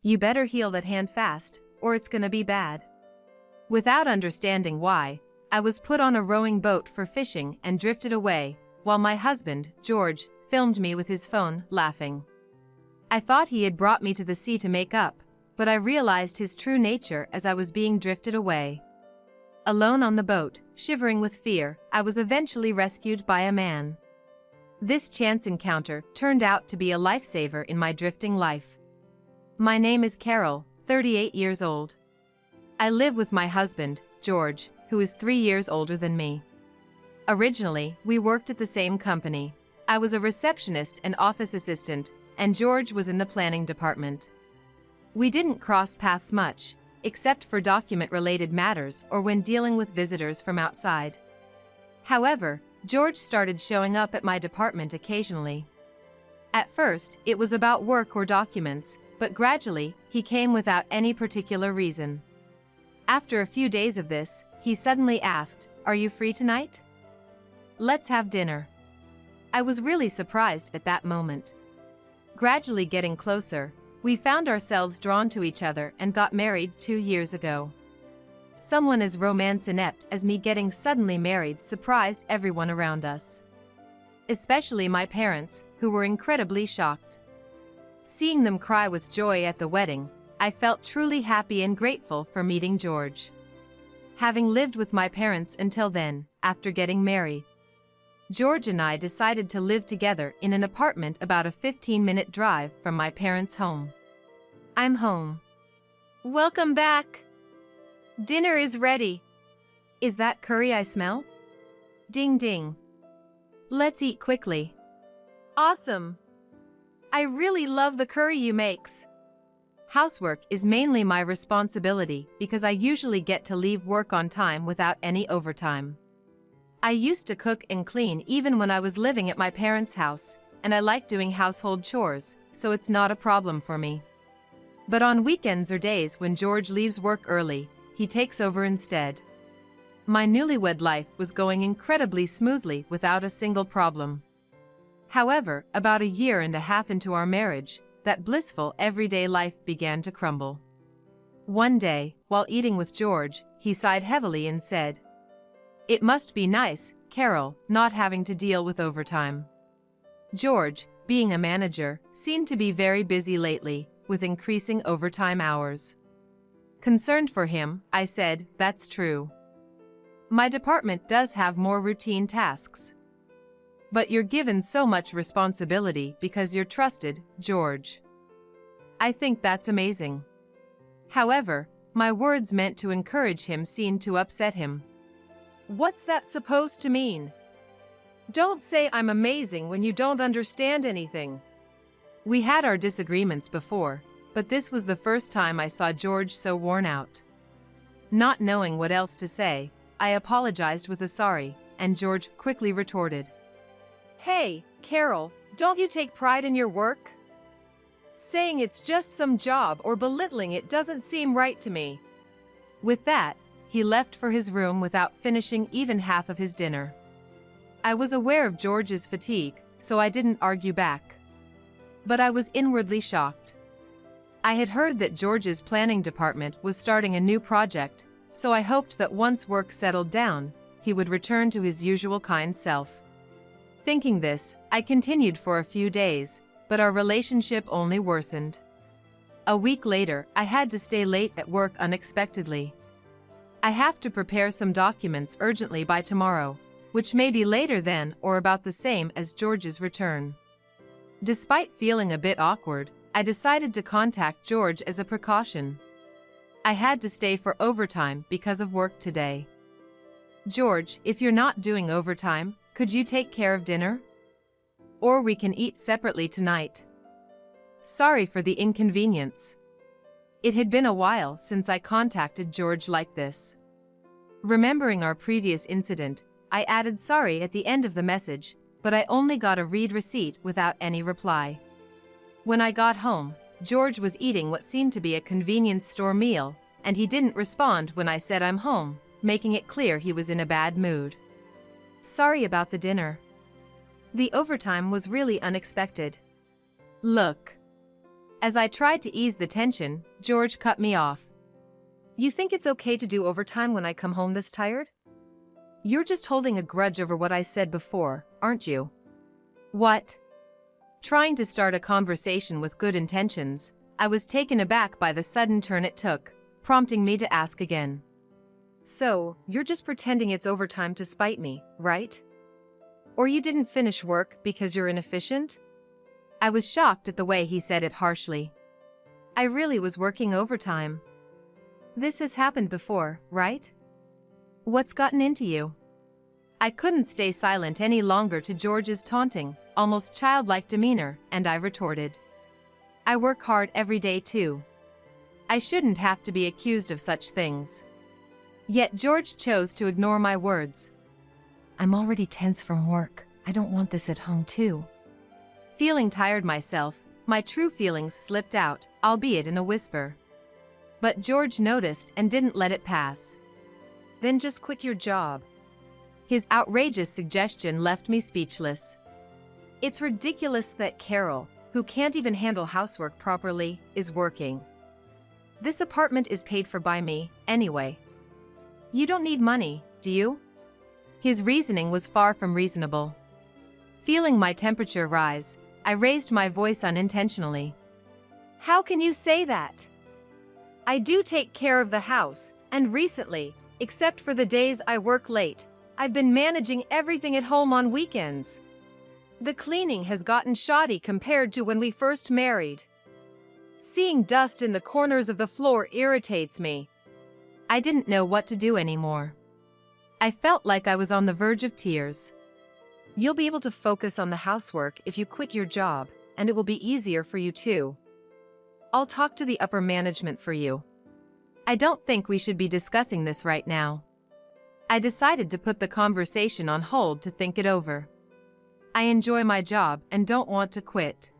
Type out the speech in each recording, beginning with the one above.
You better heal that hand fast, or it's gonna be bad. Without understanding why, I was put on a rowing boat for fishing and drifted away, while my husband, George, filmed me with his phone, laughing. I thought he had brought me to the sea to make up, but I realized his true nature as I was being drifted away. Alone on the boat, shivering with fear, I was eventually rescued by a man. This chance encounter turned out to be a lifesaver in my drifting life. My name is Carol, 38 years old. I live with my husband, George, who is 3 years older than me. Originally, we worked at the same company. I was a receptionist and office assistant, and George was in the planning department. We didn't cross paths much, except for document-related matters or when dealing with visitors from outside. However, George started showing up at my department occasionally. At first, it was about work or documents, but gradually, he came without any particular reason. After a few days of this, he suddenly asked, "Are you free tonight? Let's have dinner." I was really surprised at that moment. Gradually getting closer, we found ourselves drawn to each other and got married 2 years ago. Someone as romance-inept as me getting suddenly married surprised everyone around us. Especially my parents, who were incredibly shocked. Seeing them cry with joy at the wedding, I felt truly happy and grateful for meeting George. Having lived with my parents until then, after getting married, George and I decided to live together in an apartment about a 15-minute drive from my parents' home. I'm home. Welcome back. Dinner is ready. Is that curry I smell? Ding ding. Let's eat quickly. Awesome. I really love the curry you makes. Housework is mainly my responsibility because I usually get to leave work on time without any overtime. I used to cook and clean even when I was living at my parents' house, and I like doing household chores, so it's not a problem for me. But on weekends or days when George leaves work early, he takes over instead. My newlywed life was going incredibly smoothly without a single problem. However, about a year and a half into our marriage, that blissful everyday life began to crumble. One day, while eating with George, he sighed heavily and said, "It must be nice, Carol, not having to deal with overtime." George, being a manager, seemed to be very busy lately, with increasing overtime hours. Concerned for him, I said, "That's true. My department does have more routine tasks. But you're given so much responsibility because you're trusted, George. I think that's amazing." However, my words meant to encourage him seemed to upset him. "What's that supposed to mean? Don't say I'm amazing when you don't understand anything." We had our disagreements before, but this was the first time I saw George so worn out. Not knowing what else to say, I apologized with a sorry, and George quickly retorted, "Hey, Carol, don't you take pride in your work? Saying it's just some job or belittling it doesn't seem right to me." With that, he left for his room without finishing even half of his dinner. I was aware of George's fatigue, so I didn't argue back. But I was inwardly shocked. I had heard that George's planning department was starting a new project, so I hoped that once work settled down, he would return to his usual kind self. Thinking this, I continued for a few days, but our relationship only worsened. A week later, I had to stay late at work unexpectedly. I have to prepare some documents urgently by tomorrow, which may be later than or about the same as George's return. Despite feeling a bit awkward, I decided to contact George as a precaution. I had to stay for overtime because of work today. "George, if you're not doing overtime, could you take care of dinner? Or we can eat separately tonight. Sorry for the inconvenience." It had been a while since I contacted George like this. Remembering our previous incident, I added sorry at the end of the message, but I only got a read receipt without any reply. When I got home, George was eating what seemed to be a convenience store meal, and he didn't respond when I said I'm home, making it clear he was in a bad mood. "Sorry about the dinner. The overtime was really unexpected. Look, As I tried to ease the tension, George cut me off. "You think it's okay to do overtime when I come home this tired? You're just holding a grudge over what I said before, aren't you?" "What?" Trying to start a conversation with good intentions, I was taken aback by the sudden turn it took, prompting me to ask again. "So, you're just pretending it's overtime to spite me, right? Or you didn't finish work because you're inefficient?" I was shocked at the way he said it harshly. I really was working overtime. This has happened before, right? What's gotten into you? I couldn't stay silent any longer to George's taunting, almost childlike demeanor, and I retorted. "I work hard every day too. I shouldn't have to be accused of such things." Yet George chose to ignore my words. "I'm already tense from work. I don't want this at home too." Feeling tired myself, my true feelings slipped out, albeit in a whisper. But George noticed and didn't let it pass. "Then just quit your job." His outrageous suggestion left me speechless. It's ridiculous that Carol, who can't even handle housework properly, is working. This apartment is paid for by me, anyway. You don't need money, do you? His reasoning was far from reasonable. Feeling my temperature rise, I raised my voice unintentionally. "How can you say that? I do take care of the house, and recently, except for the days I work late, I've been managing everything at home on weekends. The cleaning has gotten shoddy compared to when we first married. Seeing dust in the corners of the floor irritates me." I didn't know what to do anymore. I felt like I was on the verge of tears. "You'll be able to focus on the housework if you quit your job, and it will be easier for you too. I'll talk to the upper management for you." I don't think we should be discussing this right now. I decided to put the conversation on hold to think it over. I enjoy my job and don't want to quit.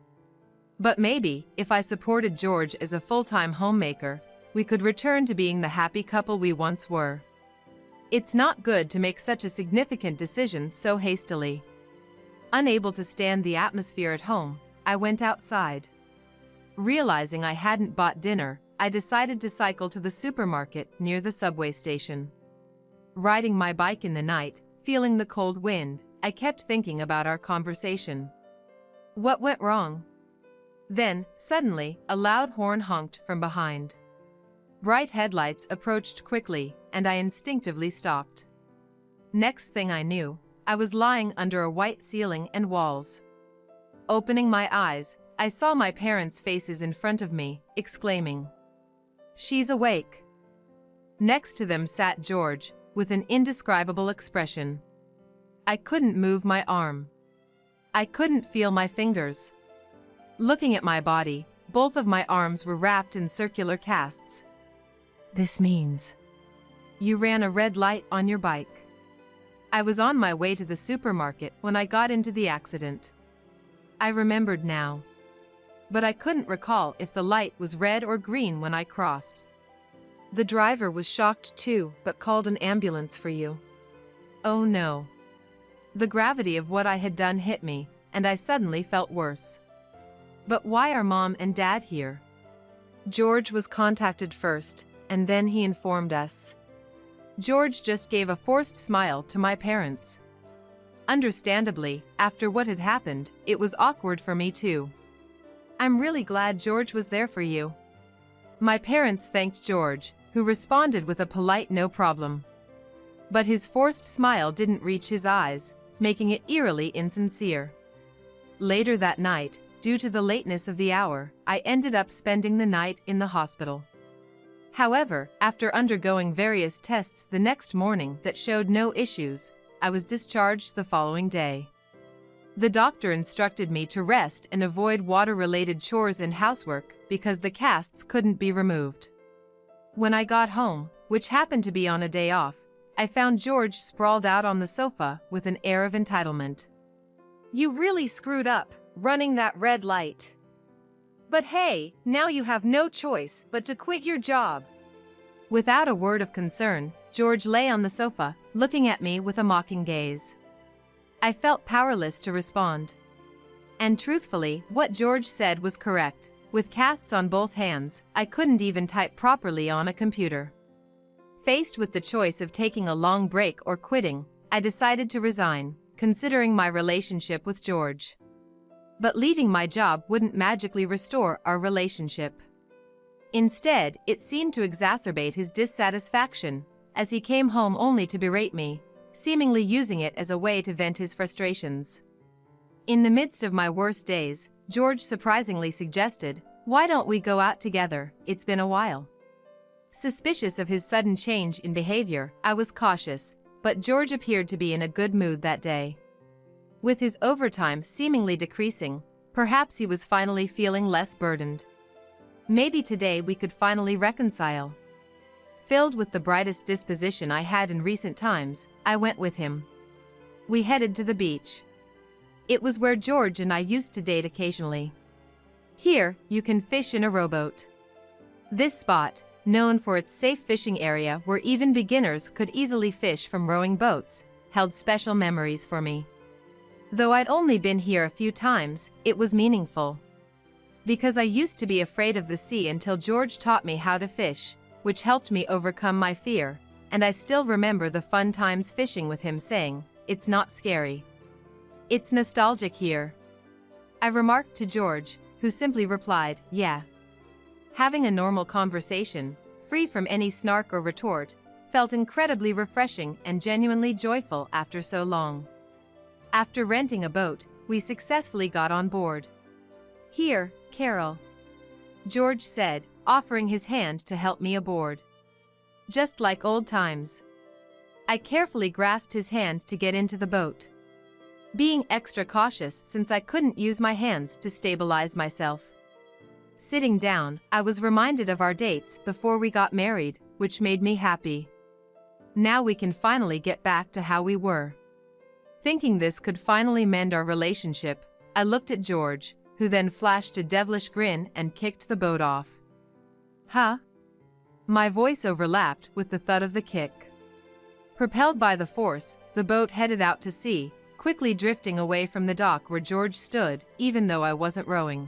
But maybe, if I supported George as a full-time homemaker, we could return to being the happy couple we once were. It's not good to make such a significant decision so hastily. Unable to stand the atmosphere at home, I went outside. Realizing I hadn't bought dinner, I decided to cycle to the supermarket near the subway station. Riding my bike in the night, feeling the cold wind, I kept thinking about our conversation. What went wrong? Then, suddenly, a loud horn honked from behind. Bright headlights approached quickly, and I instinctively stopped. Next thing I knew, I was lying under a white ceiling and walls. Opening my eyes, I saw my parents' faces in front of me, exclaiming, "She's awake." Next to them sat George, with an indescribable expression. I couldn't move my arm. I couldn't feel my fingers. Looking at my body, both of my arms were wrapped in circular casts. "This means you ran a red light on your bike." I was on my way to the supermarket when I got into the accident. I remembered now. But I couldn't recall if the light was red or green when I crossed. "The driver was shocked too, but called an ambulance for you." Oh no. The gravity of what I had done hit me, and I suddenly felt worse. But why are Mom and Dad here? George was contacted first, and then he informed us. George just gave a forced smile to my parents. Understandably, after what had happened, it was awkward for me too. "I'm really glad George was there for you." My parents thanked George, who responded with a polite no problem. But his forced smile didn't reach his eyes, making it eerily insincere. Later that night, due to the lateness of the hour, I ended up spending the night in the hospital. However, after undergoing various tests the next morning that showed no issues, I was discharged the following day. The doctor instructed me to rest and avoid water-related chores and housework because the casts couldn't be removed. When I got home, which happened to be on a day off, I found George sprawled out on the sofa with an air of entitlement. "You really screwed up, running that red light. But hey, now you have no choice but to quit your job." Without a word of concern, George lay on the sofa, looking at me with a mocking gaze. I felt powerless to respond. And truthfully, what George said was correct. With casts on both hands, I couldn't even type properly on a computer. Faced with the choice of taking a long break or quitting, I decided to resign, considering my relationship with George. But leaving my job wouldn't magically restore our relationship. Instead, it seemed to exacerbate his dissatisfaction, as he came home only to berate me, seemingly using it as a way to vent his frustrations. In the midst of my worst days, George surprisingly suggested, "Why don't we go out together? It's been a while." Suspicious of his sudden change in behavior, I was cautious, but George appeared to be in a good mood that day. With his overtime seemingly decreasing, perhaps he was finally feeling less burdened. Maybe today we could finally reconcile. Filled with the brightest disposition I had in recent times, I went with him. We headed to the beach. It was where George and I used to date occasionally. Here, you can fish in a rowboat. This spot, known for its safe fishing area where even beginners could easily fish from rowing boats, held special memories for me. Though I'd only been here a few times, it was meaningful. Because I used to be afraid of the sea until George taught me how to fish, which helped me overcome my fear, and I still remember the fun times fishing with him saying, "It's not scary. It's nostalgic here." I remarked to George, who simply replied, "Yeah." Having a normal conversation, free from any snark or retort, felt incredibly refreshing and genuinely joyful after so long. After renting a boat, we successfully got on board. "Here, Carol," George said, offering his hand to help me aboard. Just like old times. I carefully grasped his hand to get into the boat, being extra cautious since I couldn't use my hands to stabilize myself. Sitting down, I was reminded of our dates before we got married, which made me happy. Now we can finally get back to how we were. Thinking this could finally mend our relationship, I looked at George, who then flashed a devilish grin and kicked the boat off. "Huh?" My voice overlapped with the thud of the kick. Propelled by the force, the boat headed out to sea, quickly drifting away from the dock where George stood, even though I wasn't rowing.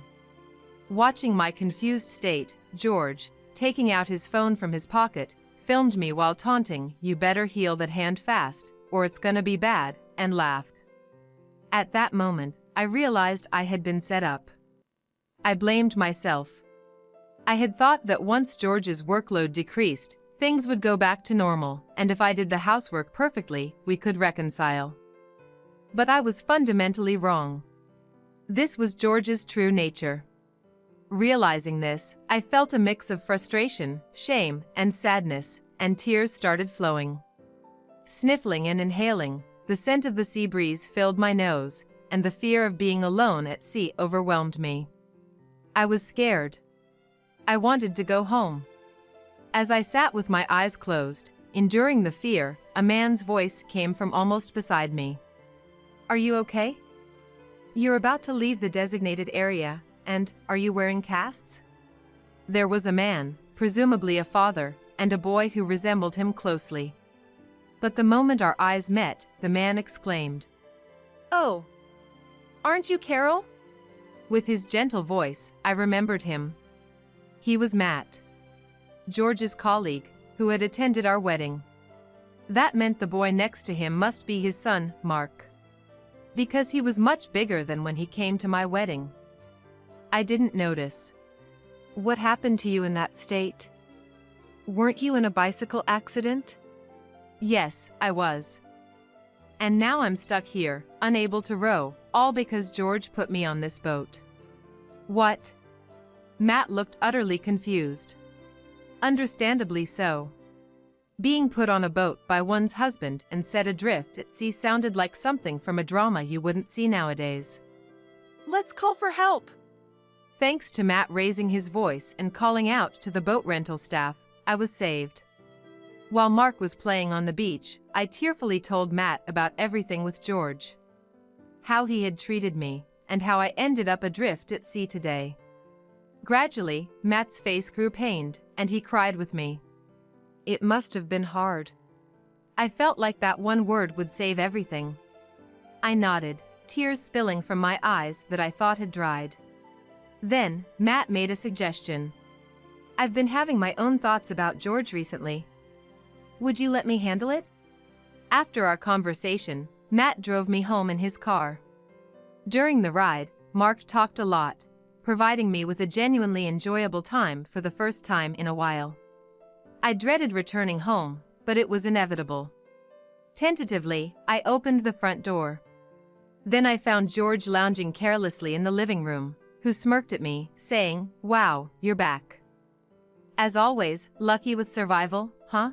Watching my confused state, George, taking out his phone from his pocket, filmed me while taunting, "You better heal that hand fast, or it's gonna be bad," and laughed. At that moment, I realized I had been set up. I blamed myself. I had thought that once George's workload decreased, things would go back to normal, and if I did the housework perfectly, we could reconcile. But I was fundamentally wrong. This was George's true nature. Realizing this, I felt a mix of frustration, shame, and sadness, and tears started flowing. Sniffling and inhaling, the scent of the sea breeze filled my nose, and the fear of being alone at sea overwhelmed me. I was scared. I wanted to go home. As I sat with my eyes closed, enduring the fear, a man's voice came from almost beside me. "Are you okay? You're about to leave the designated area, and are you wearing casts?" There was a man, presumably a father, and a boy who resembled him closely. But the moment our eyes met, the man exclaimed, "Oh, aren't you Carol?" With his gentle voice, I remembered him. He was Matt, George's colleague, who had attended our wedding. That meant the boy next to him must be his son, Mark, because he was much bigger than when he came to my wedding. I didn't notice. "What happened to you in that state? Weren't you in a bicycle accident?" "Yes, I was. And now I'm stuck here, unable to row, all because George put me on this boat." "What?" Matt looked utterly confused. Understandably so. Being put on a boat by one's husband and set adrift at sea sounded like something from a drama you wouldn't see nowadays. "Let's call for help!" Thanks to Matt raising his voice and calling out to the boat rental staff, I was saved. While Mark was playing on the beach, I tearfully told Matt about everything with George. How he had treated me, and how I ended up adrift at sea today. Gradually, Matt's face grew pained, and he cried with me. It must have been hard. I felt like that one word would save everything. I nodded, tears spilling from my eyes that I thought had dried. Then, Matt made a suggestion. I've been having my own thoughts about George recently. Would you let me handle it? After our conversation, Matt drove me home in his car. During the ride, Mark talked a lot, providing me with a genuinely enjoyable time for the first time in a while. I dreaded returning home, but it was inevitable. Tentatively, I opened the front door. Then I found George lounging carelessly in the living room, who smirked at me, saying, "Wow, you're back. As always, lucky with survival, huh?"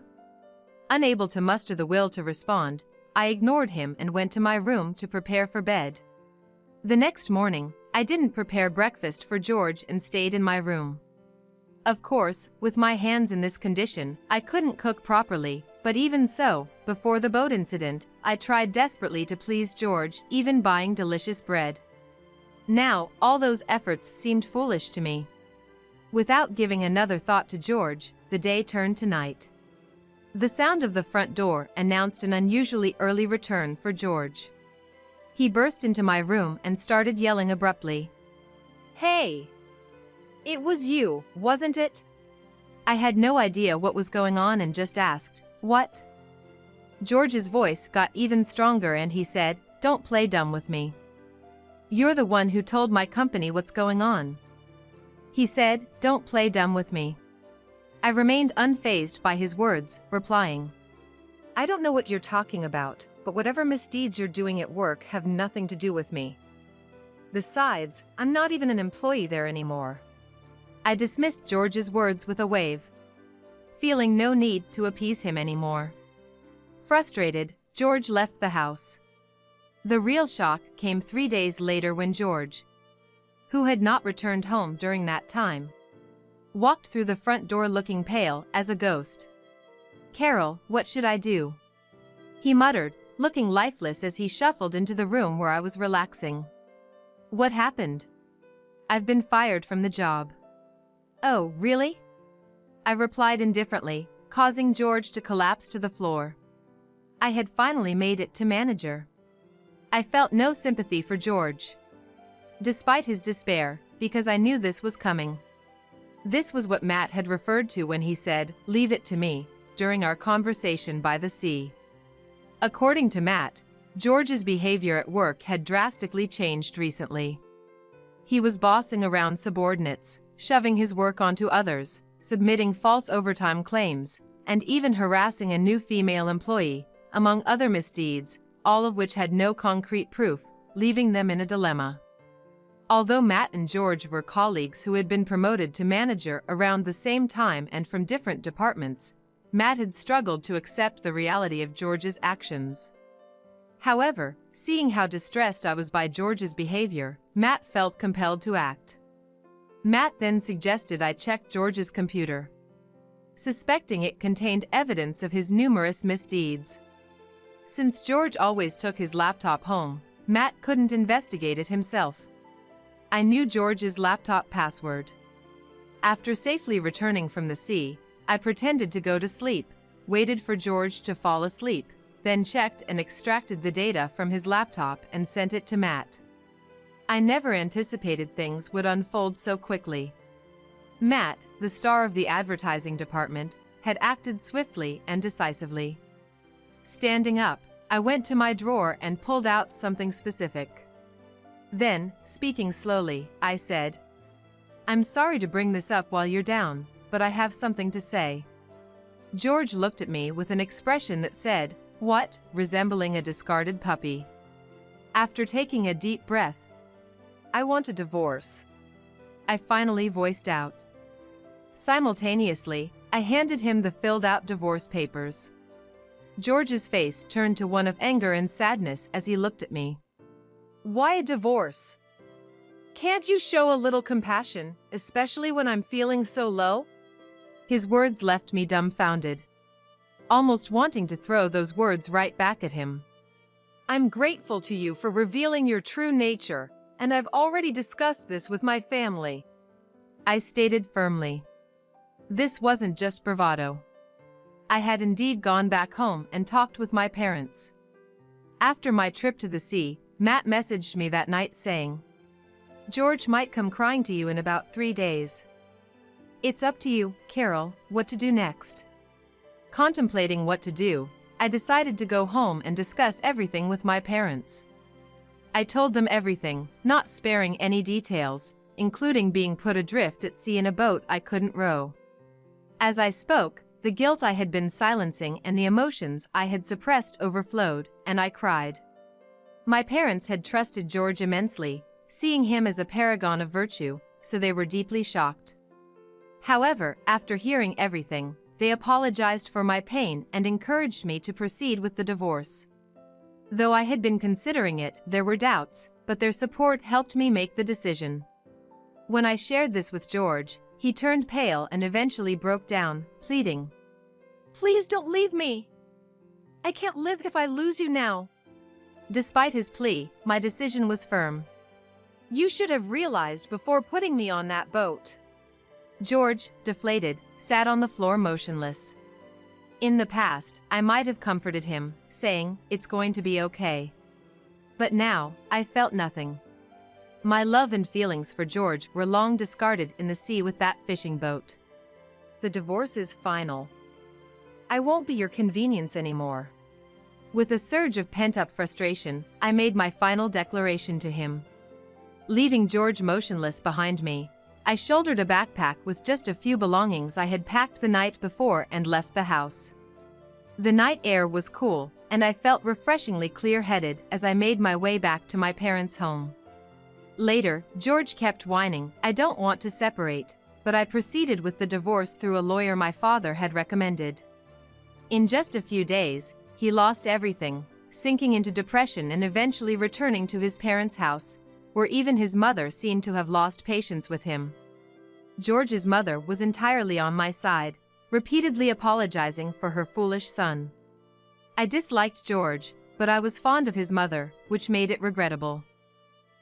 Unable to muster the will to respond, I ignored him and went to my room to prepare for bed. The next morning, I didn't prepare breakfast for George and stayed in my room. Of course, with my hands in this condition, I couldn't cook properly, but even so, before the boat incident, I tried desperately to please George, even buying delicious bread. Now, all those efforts seemed foolish to me. Without giving another thought to George, the day turned to night. The sound of the front door announced an unusually early return for George. He burst into my room and started yelling abruptly. "Hey! It was you, wasn't it?" I had no idea what was going on and just asked, "What?" George's voice got even stronger and he said, "Don't play dumb with me. You're the one who told my company what's going on." He said, "Don't play dumb with me." I remained unfazed by his words, replying, "I don't know what you're talking about, but whatever misdeeds you're doing at work have nothing to do with me. Besides, I'm not even an employee there anymore." I dismissed George's words with a wave, feeling no need to appease him anymore. Frustrated, George left the house. The real shock came 3 days later when George, who had not returned home during that time, walked through the front door looking pale as a ghost. "Carol, what should I do?" he muttered, looking lifeless as he shuffled into the room where I was relaxing. "What happened?" "I've been fired from the job." "Oh, really?" I replied indifferently, causing George to collapse to the floor. I had finally made it to manager. I felt no sympathy for George, despite his despair, because I knew this was coming. This was what Matt had referred to when he said, "Leave it to me," during our conversation by the sea. According to Matt, George's behavior at work had drastically changed recently. He was bossing around subordinates, shoving his work onto others, submitting false overtime claims, and even harassing a new female employee, among other misdeeds, all of which had no concrete proof, leaving them in a dilemma. Although Matt and George were colleagues who had been promoted to manager around the same time and from different departments, Matt had struggled to accept the reality of George's actions. However, seeing how distressed I was by George's behavior, Matt felt compelled to act. Matt then suggested I check George's computer, suspecting it contained evidence of his numerous misdeeds. Since George always took his laptop home, Matt couldn't investigate it himself. I knew George's laptop password. After safely returning from the sea, I pretended to go to sleep, waited for George to fall asleep, then checked and extracted the data from his laptop and sent it to Matt. I never anticipated things would unfold so quickly. Matt, the star of the advertising department, had acted swiftly and decisively. Standing up, I went to my drawer and pulled out something specific. Then, speaking slowly, I said, "I'm sorry to bring this up while you're down, but I have something to say." George looked at me with an expression that said, "What?" resembling a discarded puppy. After taking a deep breath, "I want a divorce," I finally voiced out. Simultaneously, I handed him the filled-out divorce papers. George's face turned to one of anger and sadness as he looked at me. "Why a divorce? Can't you show a little compassion, especially when I'm feeling so low?" His words left me dumbfounded, almost wanting to throw those words right back at him. "I'm grateful to you for revealing your true nature, and I've already discussed this with my family," I stated firmly. This wasn't just bravado. I had indeed gone back home and talked with my parents. After my trip to the sea, Matt messaged me that night saying, George might come crying to you in about 3 days. It's up to you, Carol, what to do next. Contemplating what to do, I decided to go home and discuss everything with my parents. I told them everything, not sparing any details, including being put adrift at sea in a boat I couldn't row. As I spoke, the guilt I had been silencing and the emotions I had suppressed overflowed, and I cried. My parents had trusted George immensely, seeing him as a paragon of virtue, so they were deeply shocked. However, after hearing everything, they apologized for my pain and encouraged me to proceed with the divorce. Though I had been considering it, there were doubts, but their support helped me make the decision. When I shared this with George, he turned pale and eventually broke down, pleading, "Please don't leave me. I can't live if I lose you now." Despite his plea, my decision was firm. "You should have realized before putting me on that boat." George, deflated, sat on the floor motionless. In the past, I might have comforted him, saying, "It's going to be okay." But now, I felt nothing. My love and feelings for George were long discarded in the sea with that fishing boat. The divorce is final. I won't be your convenience anymore. With a surge of pent-up frustration, I made my final declaration to him. Leaving George motionless behind me, I shouldered a backpack with just a few belongings I had packed the night before and left the house. The night air was cool, and I felt refreshingly clear-headed as I made my way back to my parents' home. Later, George kept whining, "I don't want to separate," but I proceeded with the divorce through a lawyer my father had recommended. In just a few days, he lost everything, sinking into depression and eventually returning to his parents' house, where even his mother seemed to have lost patience with him. George's mother was entirely on my side, repeatedly apologizing for her foolish son. I disliked George, but I was fond of his mother, which made it regrettable.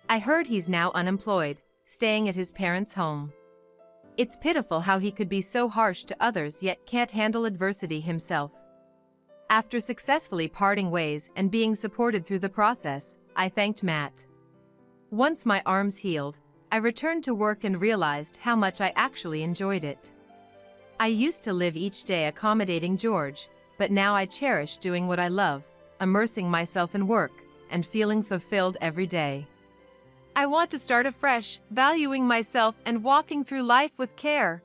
I heard he's now unemployed, staying at his parents' home. It's pitiful how he could be so harsh to others yet can't handle adversity himself. After successfully parting ways and being supported through the process, I thanked Matt. Once my arms healed, I returned to work and realized how much I actually enjoyed it. I used to live each day accommodating George, but now I cherish doing what I love, immersing myself in work, and feeling fulfilled every day. I want to start afresh, valuing myself and walking through life with care.